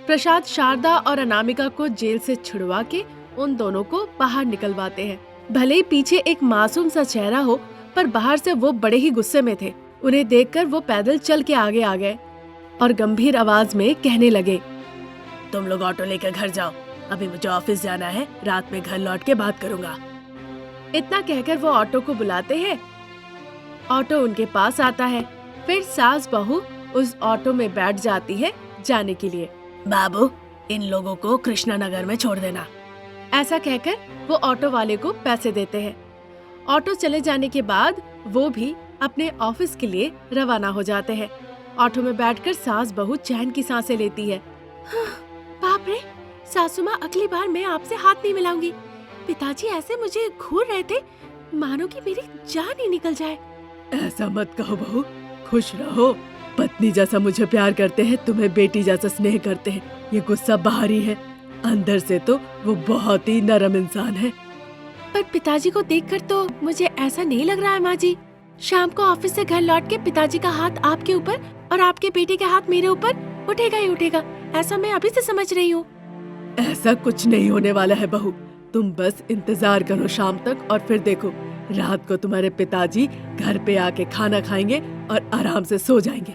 प्रसाद शारदा और अनामिका को जेल से छुड़वा के उन दोनों को बाहर निकलवाते हैं। भले ही पीछे एक मासूम सा चेहरा हो, पर बाहर से वो बड़े ही गुस्से में थे। उन्हें देखकर वो पैदल चल के आगे आ गए और गंभीर आवाज में कहने लगे, तुम लोग ऑटो लेकर घर जाओ, अभी मुझे ऑफिस जाना है, रात में घर लौट के बात करूंगा। इतना कहकर वो ऑटो को बुलाते हैं। ऑटो उनके पास आता है। फिर सास बहू उस ऑटो में बैठ जाती है जाने के लिए। बाबू, इन लोगों को कृष्णा नगर में छोड़ देना। ऐसा कहकर वो ऑटो वाले को पैसे देते हैं। ऑटो चले जाने के बाद वो भी अपने ऑफिस के लिए रवाना हो जाते हैं। ऑटो में बैठकर सास बहू चैन की सांसें लेती है। बाप रे, सासू माँ, अगली बार मैं आपसे हाथ नहीं मिलाऊंगी। पिताजी ऐसे मुझे घूर रहे थे, मानो कि मेरी जान ही निकल जाए। ऐसा मत कहो बहू, खुश रहो। पत्नी जैसा मुझे प्यार करते हैं, तुम्हें बेटी जैसा स्नेह करते हैं। ये गुस्सा बाहरी है, अंदर से तो वो बहुत ही नरम इंसान है। पर पिताजी को देखकर तो मुझे ऐसा नहीं लग रहा है माँ जी। शाम को ऑफिस से घर लौट के पिताजी का हाथ आपके ऊपर और आपके बेटे का हाथ मेरे ऊपर उठेगा ही उठेगा, ऐसा मैं अभी से समझ रही हूँ। ऐसा कुछ नहीं होने वाला है बहू, तुम बस इंतजार करो शाम तक, और फिर देखो रात को तुम्हारे पिताजी घर पे आके खाना खाएंगे और आराम से सो जाएंगे।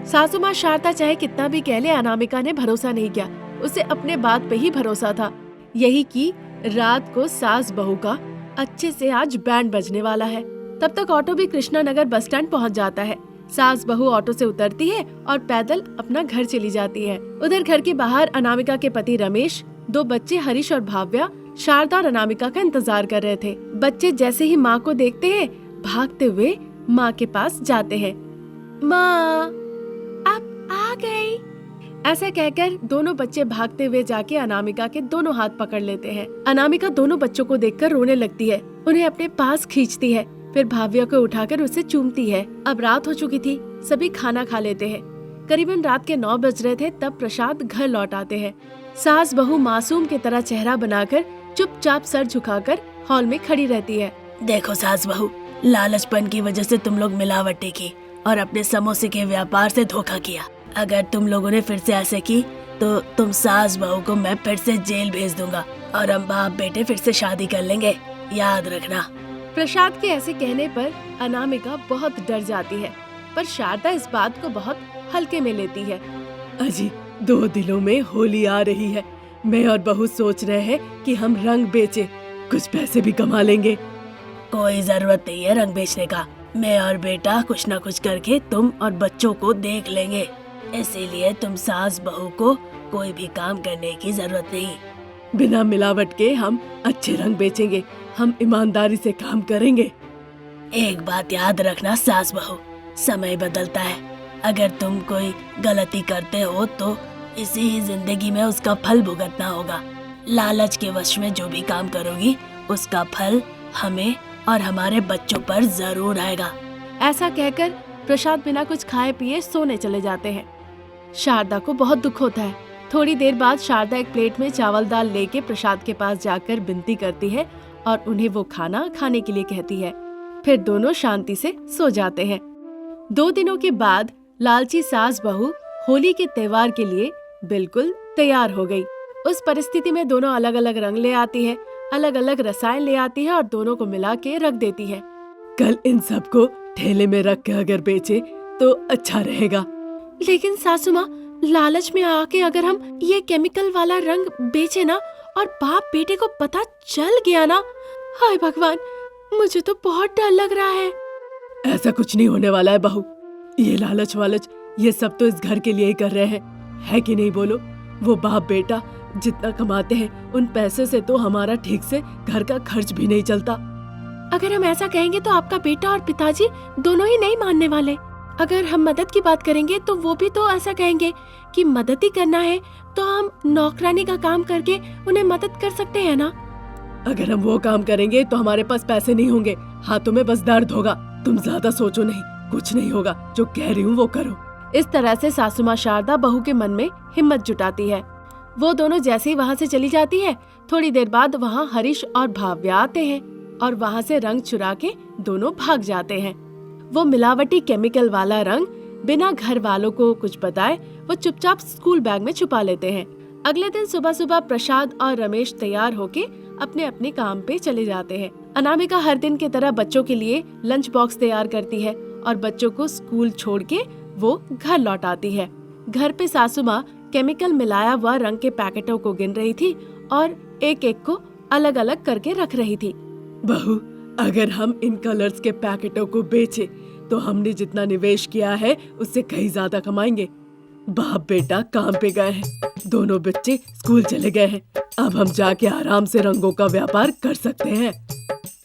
सासू माँ शारदा चाहे कितना भी कह ले, अनामिका ने भरोसा नहीं किया। उसे अपने बात पे ही भरोसा था। यही कि रात को सास बहू का अच्छे से आज बैंड बजने वाला है। तब तक ऑटो भी कृष्णा नगर बस स्टैंड पहुंच जाता है। सास बहू ऑटो से उतरती है और पैदल अपना घर चली जाती है। उधर घर के बाहर अनामिका के पति रमेश, दो बच्चे हरीश और भाव्या शारदा और अनामिका का इंतजार कर रहे थे। बच्चे जैसे ही माँ को देखते हैं, भागते हुए माँ के पास जाते हैं। माँ, आप आ गई। ऐसा कहकर दोनों बच्चे भागते हुए जाके अनामिका के दोनों हाथ पकड़ लेते हैं। अनामिका दोनों बच्चों को देखकर रोने लगती है, उन्हें अपने पास खींचती है, फिर भाव्या को उठाकर उसे चूमती है। अब रात हो चुकी थी, सभी खाना खा लेते हैं। करीबन रात के 9 बज रहे थे तब प्रसाद घर लौट आते हैं। सास बहू मासूम की तरह चेहरा बनाकर चुपचाप सर झुकाकर हॉल में खड़ी रहती है। देखो सास बहू, लालचपन की वजह से तुम लोग मिलावटी की और अपने समोसे के व्यापार से धोखा किया। अगर तुम लोगों ने फिर से ऐसे की तो तुम सास बहू को मैं फिर से जेल भेज दूंगा और हम बाप बेटे फिर से शादी कर लेंगे, याद रखना। प्रसाद के ऐसे कहने पर अनामिका बहुत डर जाती है, पर शारदा इस बात को बहुत हल्के में लेती है। अजी, 2 दिनों में होली आ रही है, मैं और बहू सोच रहे हैं कि हम रंग बेचे, कुछ पैसे भी कमा लेंगे। कोई जरूरत नहीं है रंग बेचने का, मैं और बेटा कुछ न कुछ करके तुम और बच्चों को देख लेंगे, इसीलिए तुम सास बहू को कोई भी काम करने की जरूरत नहीं। बिना मिलावट के हम अच्छे रंग बेचेंगे, हम ईमानदारी से काम करेंगे। एक बात याद रखना सास बहू, समय बदलता है, अगर तुम कोई गलती करते हो तो इसी ही जिंदगी में उसका फल भुगतना होगा। लालच के वश में जो भी काम करोगी उसका फल हमें और हमारे बच्चों पर जरूर आएगा। ऐसा कहकर प्रसाद बिना कुछ खाए पिए सोने चले जाते हैं। शारदा को बहुत दुख होता है। थोड़ी देर बाद शारदा एक प्लेट में चावल दाल लेके प्रसाद के पास जाकर विनती करती है और उन्हें वो खाना खाने के लिए कहती है। फिर दोनों शांति से सो जाते हैं। 2 दिनों के बाद लालची सास बहू होली के त्योहार के लिए बिल्कुल तैयार हो गई। उस परिस्थिति में दोनों अलग अलग रंग ले आती है, अलग अलग रसायन ले आती है और दोनों को मिला के रख देती है। कल इन सबको ठेले में रख के अगर बेचे तो अच्छा रहेगा। लेकिन सासू माँ, लालच में आके अगर हम ये केमिकल वाला रंग बेचे ना और बाप बेटे को पता चल गया ना, हाय भगवान, मुझे तो बहुत डर लग रहा है। ऐसा कुछ नहीं होने वाला है बहू, ये लालच वालच ये सब तो इस घर के लिए ही कर रहे हैं, है कि नहीं बोलो। वो बाप बेटा जितना कमाते हैं उन पैसे से तो हमारा ठीक से घर का खर्च भी नहीं चलता। अगर हम ऐसा कहेंगे तो आपका बेटा और पिताजी दोनों ही नहीं मानने वाले। अगर हम मदद की बात करेंगे तो वो भी तो ऐसा कहेंगे कि मदद ही करना है तो हम नौकरानी का काम करके उन्हें मदद कर सकते हैं ना। अगर हम वो काम करेंगे तो हमारे पास पैसे नहीं होंगे, हाथों में बस दर्द होगा। तुम ज्यादा सोचो नहीं, कुछ नहीं होगा, जो कह रही हूँ वो करो। इस तरह से सासू माँ शारदा बहू के मन में हिम्मत जुटाती है। वो दोनों जैसे ही वहाँ से चली जाती है, थोड़ी देर बाद वहाँ हरीश और भाव्या आते हैं और वहाँ से रंग चुरा के दोनों भाग जाते हैं। वो मिलावटी केमिकल वाला रंग बिना घर वालों को कुछ बताए वो चुपचाप स्कूल बैग में छुपा लेते हैं। अगले दिन सुबह सुबह प्रसाद और रमेश तैयार होके अपने अपने काम पे चले जाते हैं। अनामिका हर दिन की तरह बच्चों के लिए लंच बॉक्स तैयार करती है और बच्चों को स्कूल छोड़ के वो घर लौट आती है। घर पे सासू माँ केमिकल मिलाया हुआ रंग के पैकेटों को गिन रही थी और एक एक को अलग अलग करके रख रही थी। बहू, अगर हम इन कलर्स के पैकेटों को बेचे तो हमने जितना निवेश किया है उससे कहीं ज्यादा कमाएंगे। बाप बेटा काम पे गए हैं, दोनों बच्चे स्कूल चले गए हैं, अब हम जाके आराम से रंगों का व्यापार कर सकते हैं।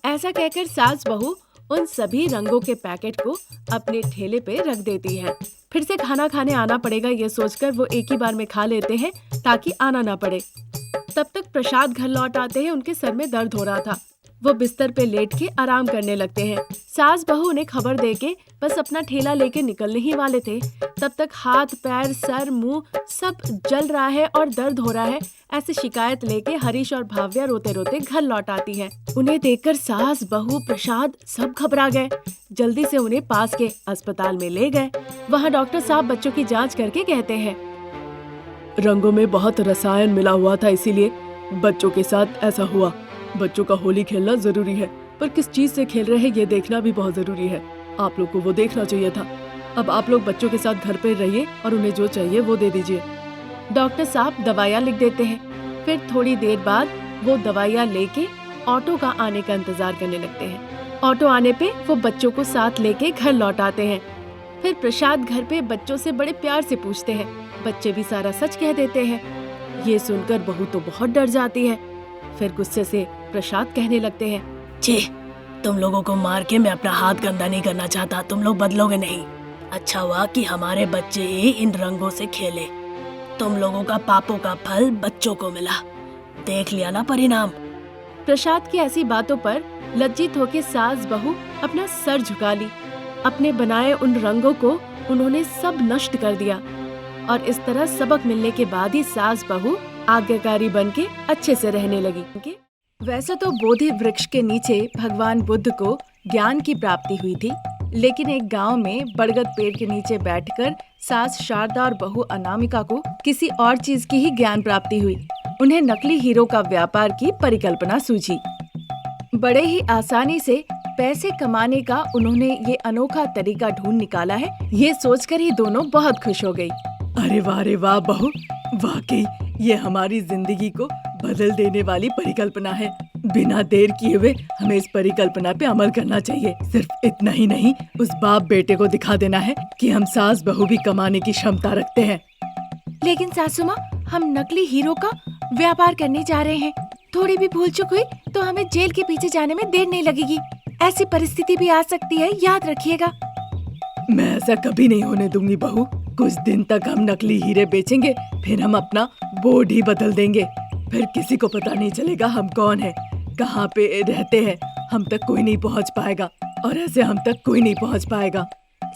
ऐसा कहकर सास बहू उन सभी रंगों के पैकेट को अपने ठेले पे रख देती है। फिर से खाना खाने आना पड़ेगा ये सोचकर वो एक ही बार में खा लेते हैं ताकि आना ना पड़े। तब तक प्रसाद घर लौट आते हैं। उनके सर में दर्द हो रहा था। वो बिस्तर पे लेट के आराम करने लगते हैं। सास बहू उन्हें खबर देके बस अपना ठेला लेके निकलने ही वाले थे, तब तक हाथ पैर सर मुंह सब जल रहा है और दर्द हो रहा है। ऐसे शिकायत लेके हरीश और भाव्या रोते रोते घर लौट आती हैं। उन्हें देखकर सास बहू प्रसाद सब घबरा गए। जल्दी से उन्हें पास के अस्पताल में ले गए। वहाँ डॉक्टर साहब बच्चों की जाँच करके कहते हैं, रंगों में बहुत रसायन मिला हुआ था, इसीलिए बच्चों के साथ ऐसा हुआ। बच्चों का होली खेलना जरूरी है, पर किस चीज से खेल रहे हैं ये देखना भी बहुत जरूरी है। आप लोग को वो देखना चाहिए था। अब आप लोग बच्चों के साथ घर पे रहिए और उन्हें जो चाहिए वो दे दीजिए। डॉक्टर साहब दवाइयाँ लिख देते हैं। फिर थोड़ी देर बाद वो दवाइयाँ लेके ऑटो का आने का इंतजार करने लगते हैं। ऑटो आने पे वो बच्चों को साथ लेके घर लौट आते हैं। फिर प्रसाद घर पे बच्चों से बड़े प्यार से पूछते हैं। बच्चे भी सारा सच कह देते हैं। ये सुनकर बहू तो बहुत डर जाती है। फिर गुस्से से प्रसाद कहने लगते हैं, छी, तुम लोगों को मार के मैं अपना हाथ गंदा नहीं करना चाहता। तुम लोग बदलोगे नहीं। अच्छा हुआ कि हमारे बच्चे ही इन रंगों से खेले। तुम लोगों का पापों का फल बच्चों को मिला। देख लिया ना परिणाम। प्रसाद की ऐसी बातों पर लज्जित होकर सास बहू अपना सर झुका ली। अपने बनाए उन रंगों को उन्होंने सब नष्ट कर दिया और इस तरह सबक मिलने के बाद ही सास बहू आज्ञाकारी बनके अच्छे से रहने लगी। वैसे तो बोधि वृक्ष के नीचे भगवान बुद्ध को ज्ञान की प्राप्ति हुई थी, लेकिन एक गांव में बरगद पेड़ के नीचे बैठकर सास शारदा और बहू अनामिका को किसी और चीज की ही ज्ञान प्राप्ति हुई। उन्हें नकली हीरो का व्यापार की परिकल्पना सूझी। बड़े ही आसानी से पैसे कमाने का उन्होंने ये अनोखा तरीका ढूंढ निकाला है। ये सोचकर ही दोनों बहुत खुश हो गई। अरे वाह बहू, वाकई ये हमारी जिंदगी को बदल देने वाली परिकल्पना है। बिना देर किए हुए हमें इस परिकल्पना पे अमल करना चाहिए। सिर्फ इतना ही नहीं, उस बाप बेटे को दिखा देना है कि हम सास बहू भी कमाने की क्षमता रखते हैं। लेकिन सासू माँ, हम नकली हीरो का व्यापार करने जा रहे हैं। थोड़ी भी भूल चूक हुई तो हमें जेल के पीछे जाने में देर नहीं लगेगी। ऐसी परिस्थिति भी आ सकती है, याद रखिएगा। मैं ऐसा कभी नहीं होने दूंगी बहू। कुछ दिन तक हम नकली हीरे बेचेंगे, फिर हम अपना बोर्ड ही बदल देंगे। फिर किसी को पता नहीं चलेगा हम कौन है, कहाँ पे रहते हैं। हम तक कोई नहीं पहुँच पाएगा और ऐसे हम तक कोई नहीं पहुँच पाएगा।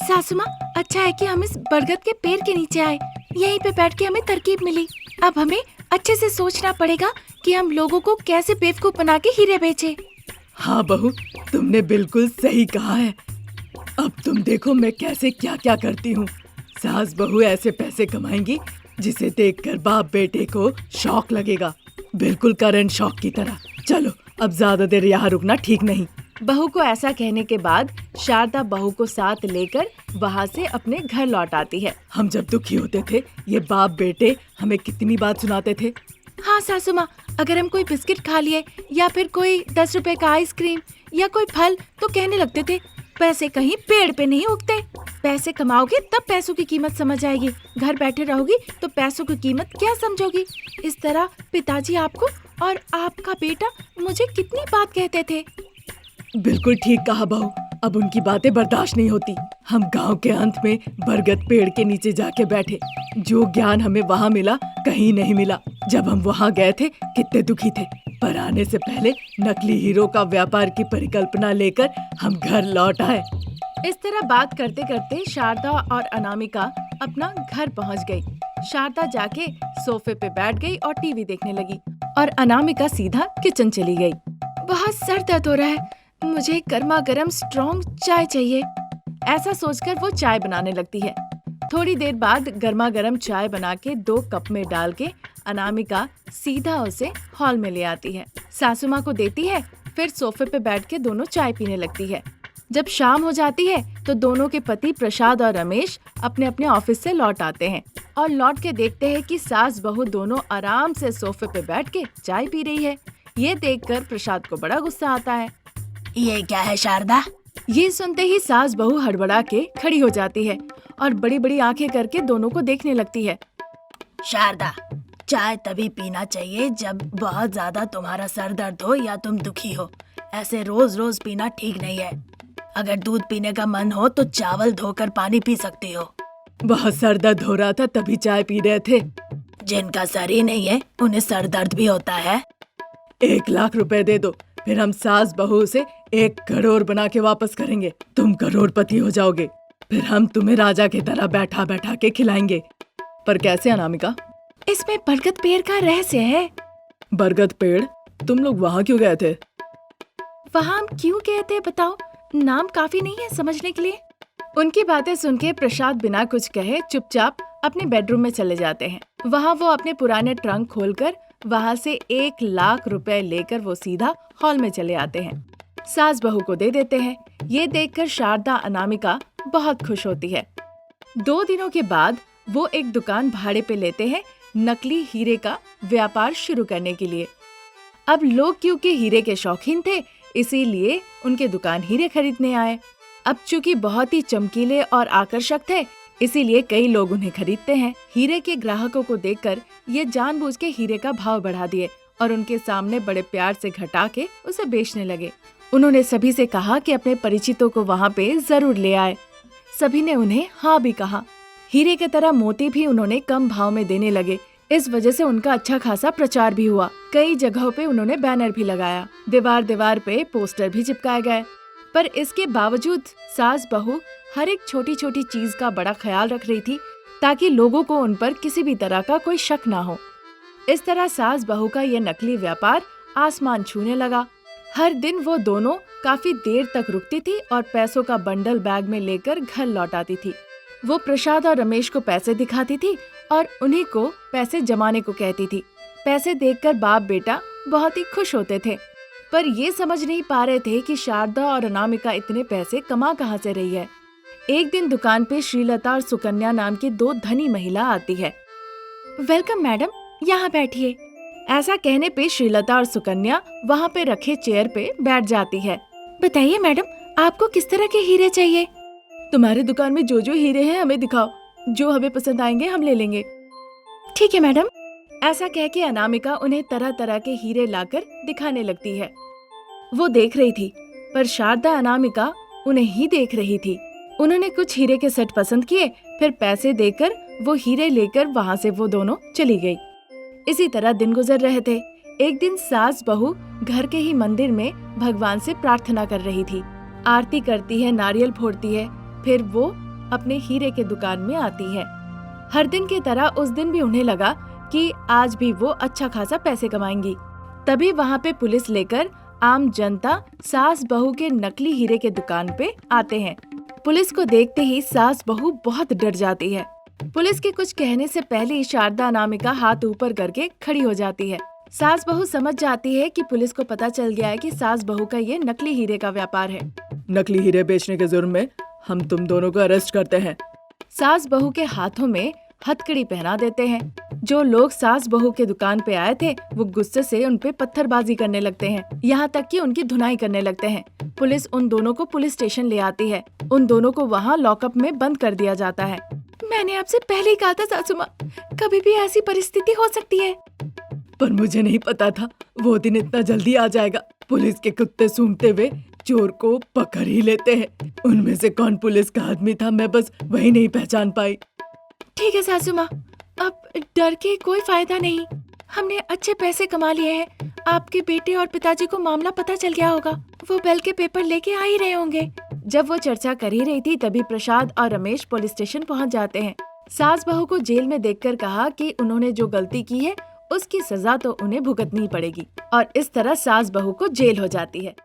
सासू माँ, अच्छा है कि हम इस बरगद के पेड़ के नीचे आए। यहीं पे बैठ के हमें तरकीब मिली। अब हमें अच्छे से सोचना पड़ेगा कि हम लोगों को कैसे बेवकूफ बना के हीरे बेचे। हाँ बहू, तुमने बिल्कुल सही कहा है। अब तुम देखो मैं कैसे क्या क्या करती हूँ। सास बहू ऐसे पैसे कमाएंगी जिसे देखकर बाप बेटे को शौक लगेगा, बिल्कुल करंट शॉक की तरह। चलो अब ज्यादा देर यहाँ रुकना ठीक नहीं। बहू को ऐसा कहने के बाद शारदा बहू को साथ लेकर वहाँ से अपने घर लौट आती है। हम जब दुखी होते थे ये बाप बेटे हमें कितनी बात सुनाते थे। हाँ सासू माँ, अगर हम कोई बिस्किट खा लिए या फिर कोई 10 रुपए का आइसक्रीम या कोई फल तो कहने लगते थे पैसे कहीं पेड़ पे नहीं उगते। पैसे कमाओगे तब पैसों की कीमत समझ आएगी। घर बैठे रहोगी तो पैसों की कीमत क्या समझोगी। इस तरह पिताजी आपको और आपका बेटा मुझे कितनी बात कहते थे। बिल्कुल ठीक कहा बहू, अब उनकी बातें बर्दाश्त नहीं होती। हम गांव के अंत में बरगद पेड़ के नीचे जाके बैठे। जो ज्ञान हमें वहाँ मिला कहीं नहीं मिला। जब हम वहाँ गए थे कितने दुखी थे, पर आने से पहले नकली हीरो का व्यापार की परिकल्पना लेकर हम घर लौट आए। इस तरह बात करते करते शारदा और अनामिका अपना घर पहुँच गयी। शारदा जाके सोफे पे बैठ गई और टीवी देखने लगी और अनामिका सीधा किचन चली गई। बहुत सर दर्द हो रहा है, मुझे गर्मा गर्म स्ट्रॉन्ग चाय चाहिए। ऐसा सोचकर वो चाय बनाने लगती है। थोड़ी देर बाद गर्मा गर्म चाय बना के 2 कप में डाल के अनामिका सीधा उसे हॉल में ले आती है, सासू माँ को देती है, फिर सोफे पे बैठ के दोनों चाय पीने लगती है। जब शाम हो जाती है तो दोनों के पति प्रसाद और रमेश अपने अपने ऑफिस से लौट आते हैं और लौट के देखते हैं कि सास बहू दोनों आराम से सोफे पे बैठ के चाय पी रही है। ये देखकर प्रसाद को बड़ा गुस्सा आता है। ये क्या है शारदा? ये सुनते ही सास बहू हड़बड़ा के खड़ी हो जाती है और बड़ी बड़ी आंखें करके दोनों को देखने लगती है। शारदा, चाय तभी पीना चाहिए जब बहुत ज्यादा तुम्हारा सर दर्द हो या तुम दुखी हो। ऐसे रोज रोज पीना ठीक नहीं है। अगर दूध पीने का मन हो तो चावल धोकर पानी पी सकती हो। बहुत सर दर्द हो रहा था तभी चाय पी रहे थे। जिनका सर ही नहीं है उन्हें सर दर्द भी होता है। 1 लाख रुपए दे दो, फिर हम सास बहू से 1 करोड़ बना के वापस करेंगे। तुम करोड़पति हो जाओगे, फिर हम तुम्हें राजा की तरह बैठा बैठा के खिलाएंगे। पर कैसे अनामिका? इसमें बरगद पेड़ का रहस्य है। बरगद पेड़? तुम लोग वहाँ क्यों गए थे? वहाँ हम क्यों गए थे बताओ? नाम काफी नहीं है समझने के लिए। उनकी बातें सुन के प्रसाद बिना कुछ कहे चुपचाप अपने बेडरूम में चले जाते हैं। वहाँ वो अपने पुराने ट्रंक खोलकर वहाँ से 1 लाख रुपए लेकर वो सीधा हॉल में चले आते हैं। सास बहू को दे देते हैं। ये देखकर शारदा अनामिका बहुत खुश होती है। 2 दिनों के बाद वो एक दुकान भाड़े पे लेते हैं नकली हीरे का व्यापार शुरू करने के लिए। अब लोग क्योंकि हीरे के शौकीन थे इसीलिए उनके दुकान हीरे खरीदने आए। अब चूंकि बहुत ही चमकीले और आकर्षक थे इसीलिए कई लोग उन्हें खरीदते हैं। हीरे के ग्राहकों को देखकर ये जानबूझ के हीरे का भाव बढ़ा दिए और उनके सामने बड़े प्यार से घटा के उसे बेचने लगे। उन्होंने सभी से कहा कि अपने परिचितों को वहाँ पे जरूर ले आए। सभी ने उन्हें हाँ भी कहा। हीरे की तरह मोती भी उन्होंने कम भाव में देने लगे। इस वजह से उनका अच्छा खासा प्रचार भी हुआ। कई जगहों पे उन्होंने बैनर भी लगाया, दीवार पे पोस्टर भी चिपकाए गए। पर इसके बावजूद सास बहू हर एक छोटी छोटी चीज का बड़ा ख्याल रख रही थी ताकि लोगों को उन पर किसी भी तरह का कोई शक ना हो। इस तरह सास बहू का ये नकली व्यापार आसमान छूने लगा। हर दिन वो दोनों काफी देर तक रुकती थी और पैसों का बंडल बैग में लेकर घर लौट आती थी। वो प्रसाद और रमेश को पैसे दिखाती थी और उन्हीं को पैसे जमाने को कहती थी। पैसे देखकर बाप बेटा बहुत ही खुश होते थे, पर ये समझ नहीं पा रहे थे कि शारदा और अनामिका इतने पैसे कमा कहाँ से रही है। एक दिन दुकान पे श्रीलता और सुकन्या नाम की 2 धनी महिला आती है। वेलकम मैडम, यहाँ बैठिए। ऐसा कहने पे श्रीलता और सुकन्या वहाँ पे रखे चेयर पे बैठ जाती है। बताइए मैडम, आपको किस तरह के हीरे चाहिए? तुम्हारे दुकान में जो जो हीरे हैं हमें दिखाओ, जो हमें पसंद आएंगे हम ले लेंगे। ठीक है मैडम। ऐसा कह के अनामिका उन्हें तरह तरह के हीरे लाकर दिखाने लगती है। वो देख रही थी पर शारदा अनामिका उन्हें ही देख रही थी। उन्होंने कुछ हीरे के सेट पसंद किए, फिर पैसे देकर वो हीरे लेकर वहाँ से वो दोनों चली गई। इसी तरह दिन गुजर रहे थे। एक दिन सास बहू घर के ही मंदिर में भगवान से प्रार्थना कर रही थी। आरती करती है, नारियल फोड़ती है, फिर वो अपने हीरे के दुकान में आती है। हर दिन की तरह उस दिन भी उन्हें लगा कि आज भी वो अच्छा खासा पैसे कमाएंगी। तभी वहाँ पे पुलिस लेकर आम जनता सास बहू के नकली हीरे के दुकान पे आते हैं। पुलिस को देखते ही सास बहू बहुत डर जाती है। पुलिस के कुछ कहने से पहले ही शारदा अनामिका हाथ ऊपर करके खड़ी हो जाती है। सास बहू समझ जाती है कि पुलिस को पता चल गया है कि सास बहू का ये नकली हीरे का व्यापार है। नकली हीरे बेचने के जुर्म में हम तुम दोनों को अरेस्ट करते हैं। सास बहू के हाथों में हथकड़ी पहना देते हैं। जो लोग सास बहू के दुकान पे आए थे वो गुस्से से उन पे पत्थरबाजी करने लगते हैं, यहाँ तक कि उनकी धुनाई करने लगते हैं। पुलिस उन दोनों को पुलिस स्टेशन ले आती है। उन दोनों को वहाँ लॉकअप में बंद कर दिया जाता है। मैंने आपसे पहले ही कहा था सासू माँ, कभी भी ऐसी परिस्थिति हो सकती है। पर मुझे नहीं पता था वो दिन इतना जल्दी आ जाएगा। पुलिस के कुत्ते सूंघते हुए चोर को पकड़ ही लेते हैं। उनमें से कौन पुलिस का आदमी था मैं बस वही नहीं पहचान पाई। ठीक है सासू माँ, अब डर के कोई फायदा नहीं। हमने अच्छे पैसे कमा लिए हैं। आपके बेटे और पिताजी को मामला पता चल गया होगा, वो बेल के पेपर लेके आ ही रहे होंगे। जब वो चर्चा कर ही रही थी तभी प्रसाद और रमेश पुलिस स्टेशन पहुंच जाते हैं। सास बहू को जेल में देखकर कहा कि उन्होंने जो गलती की है उसकी सजा तो उन्हें भुगतनी पड़ेगी और इस तरह सास बहू को जेल हो जाती है।